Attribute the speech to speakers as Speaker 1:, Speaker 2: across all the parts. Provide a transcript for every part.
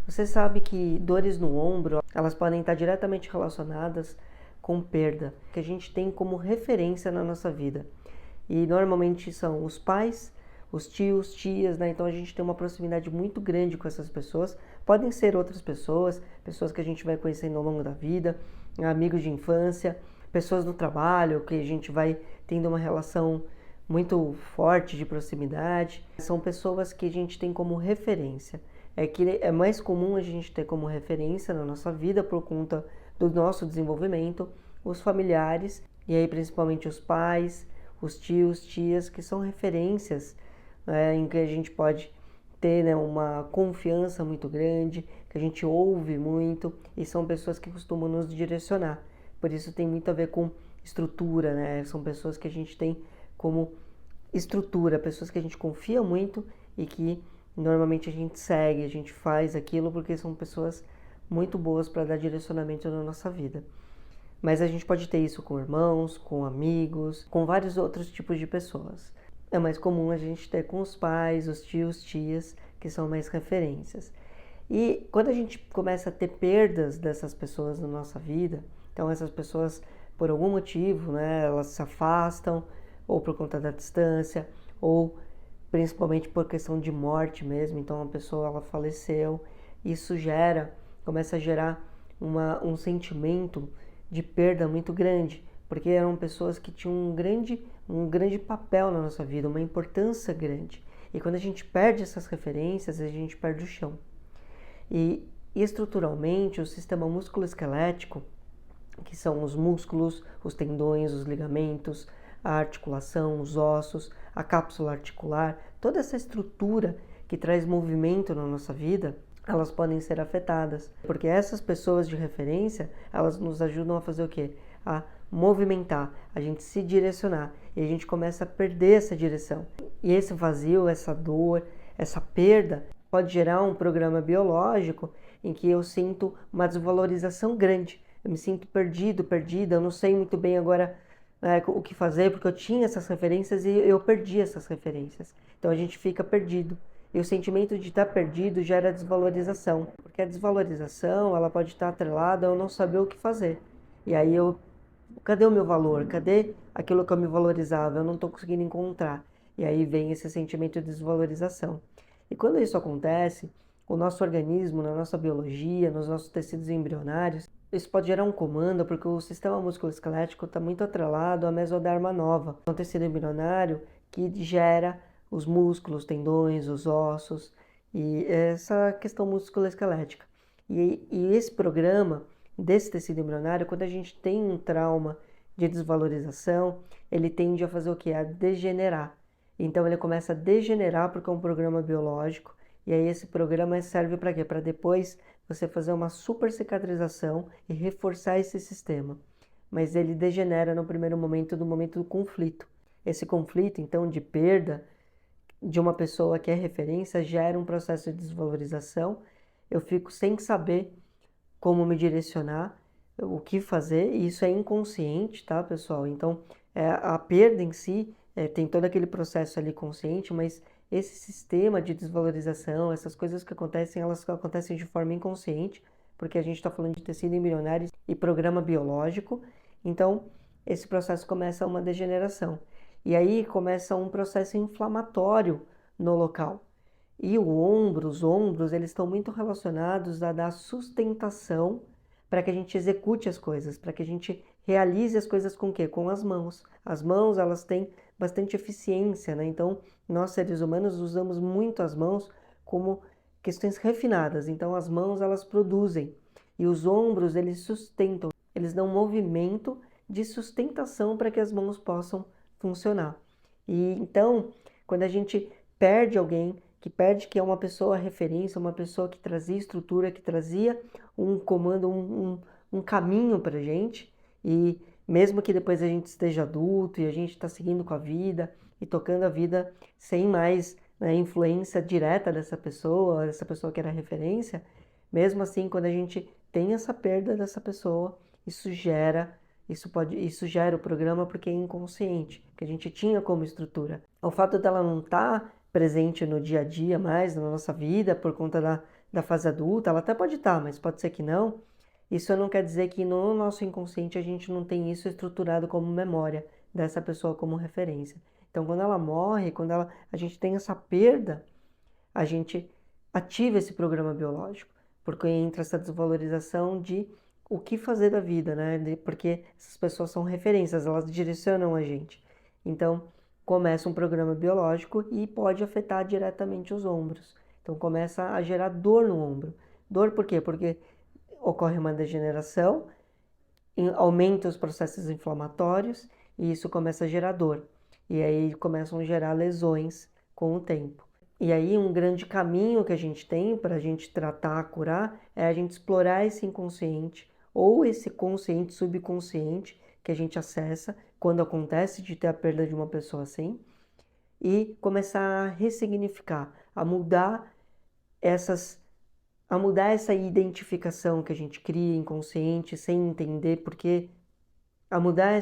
Speaker 1: Você sabe que dores no ombro, elas podem estar diretamente relacionadas com perda, que a gente tem como referência na nossa vida. E normalmente são os pais, os tios, tias, né? Então a gente tem uma proximidade muito grande com essas pessoas. Podem ser outras pessoas, pessoas que a gente vai conhecendo ao longo da vida, amigos de infância, pessoas do trabalho, que a gente vai tendo uma relação muito forte de proximidade. São pessoas que a gente tem como referência. É que é mais comum a gente ter como referência na nossa vida por conta do nosso desenvolvimento, os familiares, e aí principalmente os pais, os tios, tias, que são referências em que a gente pode ter, né, uma confiança muito grande, que a gente ouve muito, e são pessoas que costumam nos direcionar. Por isso tem muito a ver com estrutura, né? São pessoas que a gente tem como estrutura, pessoas que a gente confia muito e que normalmente a gente segue, a gente faz aquilo porque são pessoas muito boas para dar direcionamento na nossa vida. Mas a gente pode ter isso com irmãos, com amigos, com vários outros tipos de pessoas. É mais comum a gente ter com os pais, os tios, tias, que são mais referências. E quando a gente começa a ter perdas dessas pessoas na nossa vida, então essas pessoas, por algum motivo, né, elas se afastam, ou por conta da distância, ou principalmente por questão de morte mesmo, então a pessoa ela faleceu, isso começa a gerar um sentimento de perda muito grande, porque eram pessoas que tinham um grande papel na nossa vida, uma importância grande. E quando a gente perde essas referências, a gente perde o chão. E estruturalmente, o sistema musculoesquelético, que são os músculos, os tendões, os ligamentos, a articulação, os ossos, a cápsula articular, toda essa estrutura que traz movimento na nossa vida, elas podem ser afetadas, porque essas pessoas de referência, elas nos ajudam a fazer o quê? A movimentar, a gente se direcionar, e a gente começa a perder essa direção. E esse vazio, essa dor, essa perda, pode gerar um programa biológico em que eu sinto uma desvalorização grande, eu me sinto perdido, perdida, eu não sei muito bem agora o que fazer, porque eu tinha essas referências e eu perdi essas referências. Então a gente fica perdido. E o sentimento de estar perdido gera desvalorização, porque a desvalorização ela pode estar atrelada a eu não saber o que fazer. E aí cadê o meu valor? Cadê aquilo que eu me valorizava? Eu não estou conseguindo encontrar. E aí vem esse sentimento de desvalorização. E quando isso acontece, o nosso organismo, na nossa biologia, nos nossos tecidos embrionários, isso pode gerar um comando, porque o sistema musculoesquelético está muito atrelado à mesoderma nova, um tecido embrionário que gera os músculos, tendões, os ossos e essa questão musculoesquelética. E esse programa desse tecido embrionário, quando a gente tem um trauma de desvalorização, ele tende a fazer o quê? A degenerar. Então ele começa a degenerar porque é um programa biológico, e aí esse programa serve para quê? Para depois você fazer uma super cicatrização e reforçar esse sistema. Mas ele degenera no primeiro momento, no momento do conflito. Esse conflito, então, de perda de uma pessoa que é referência, gera um processo de desvalorização. Eu fico sem saber como me direcionar, o que fazer, e isso é inconsciente, tá, pessoal? Então, a perda em si tem todo aquele processo ali consciente, mas esse sistema de desvalorização, essas coisas que acontecem, elas acontecem de forma inconsciente, porque a gente está falando de tecido embrionário e programa biológico, então esse processo começa uma degeneração. E aí começa um processo inflamatório no local. E os ombros, eles estão muito relacionados a dar sustentação para que a gente execute as coisas, para que a gente realize as coisas com o quê? Com as mãos. As mãos, elas têm bastante eficiência, né? Então, nós seres humanos usamos muito as mãos como questões refinadas. Então, as mãos, elas produzem. E os ombros, eles sustentam, eles dão movimento de sustentação para que as mãos possam funcionar. E então, quando a gente perde alguém, que é uma pessoa referência, uma pessoa que trazia estrutura, que trazia um comando, um caminho para a gente, e mesmo que depois a gente esteja adulto e a gente está seguindo com a vida e tocando a vida sem mais, né, influência direta dessa pessoa que era referência, mesmo assim, quando a gente tem essa perda dessa pessoa, isso gera o programa porque é inconsciente, que a gente tinha como estrutura. O fato dela não estar presente no dia a dia mais, na nossa vida, por conta da fase adulta, ela até pode estar, mas pode ser que não. Isso não quer dizer que no nosso inconsciente a gente não tem isso estruturado como memória dessa pessoa como referência. Então, quando ela morre, a gente tem essa perda, a gente ativa esse programa biológico, porque entra essa desvalorização de o que fazer da vida, né? Porque essas pessoas são referências, elas direcionam a gente. Então, começa um programa biológico e pode afetar diretamente os ombros. Então, começa a gerar dor no ombro. Dor por quê? Porque ocorre uma degeneração, aumenta os processos inflamatórios e isso começa a gerar dor. E aí começam a gerar lesões com o tempo. E aí um grande caminho que a gente tem para a gente tratar, curar, é a gente explorar esse inconsciente ou esse consciente subconsciente que a gente acessa quando acontece de ter a perda de uma pessoa assim e começar a ressignificar, a mudar essa identificação que a gente cria inconsciente sem entender porque a mudar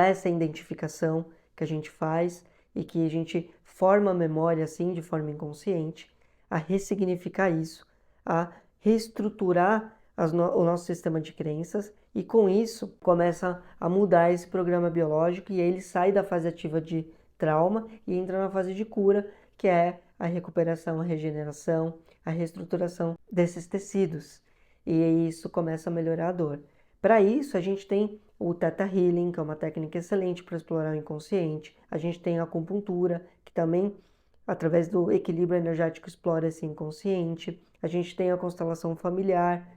Speaker 1: essa identificação que a gente faz e que a gente forma a memória assim de forma inconsciente, a ressignificar isso, a reestruturar o nosso sistema de crenças e com isso começa a mudar esse programa biológico e aí ele sai da fase ativa de trauma e entra na fase de cura, que é a recuperação, a regeneração, a reestruturação desses tecidos. E aí isso começa a melhorar a dor. Para isso, a gente tem o Theta Healing, que é uma técnica excelente para explorar o inconsciente. A gente tem a acupuntura, que também, através do equilíbrio energético, explora esse inconsciente. A gente tem a constelação familiar,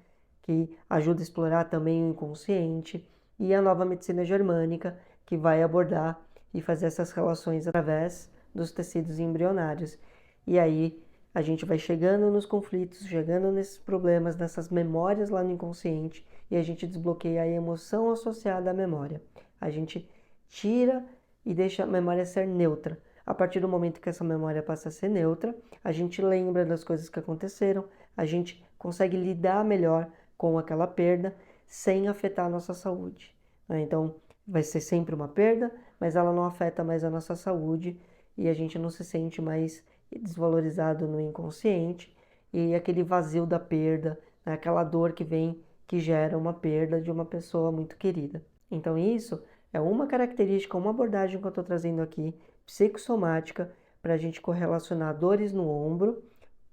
Speaker 1: que ajuda a explorar também o inconsciente. E a nova medicina germânica, que vai abordar e fazer essas relações através dos tecidos embrionários. E aí a gente vai chegando nos conflitos, chegando nesses problemas, nessas memórias lá no inconsciente e a gente desbloqueia a emoção associada à memória. A gente tira e deixa a memória ser neutra. A partir do momento que essa memória passa a ser neutra, a gente lembra das coisas que aconteceram, a gente consegue lidar melhor com aquela perda sem afetar a nossa saúde. Então, vai ser sempre uma perda, mas ela não afeta mais a nossa saúde e a gente não se sente mais desvalorizado no inconsciente e aquele vazio da perda, né? Aquela dor que vem, que gera uma perda de uma pessoa muito querida. Então isso é uma característica, uma abordagem que eu estou trazendo aqui, psicossomática, para a gente correlacionar dores no ombro,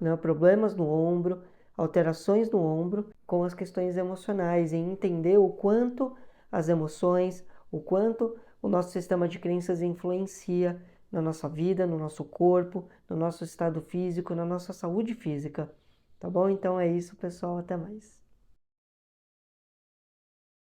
Speaker 1: né? Problemas no ombro, alterações no ombro com as questões emocionais e entender o quanto as emoções, o quanto o nosso sistema de crenças influencia na nossa vida, no nosso corpo, no nosso estado físico, na nossa saúde física. Tá bom? Então é isso, pessoal. Até mais.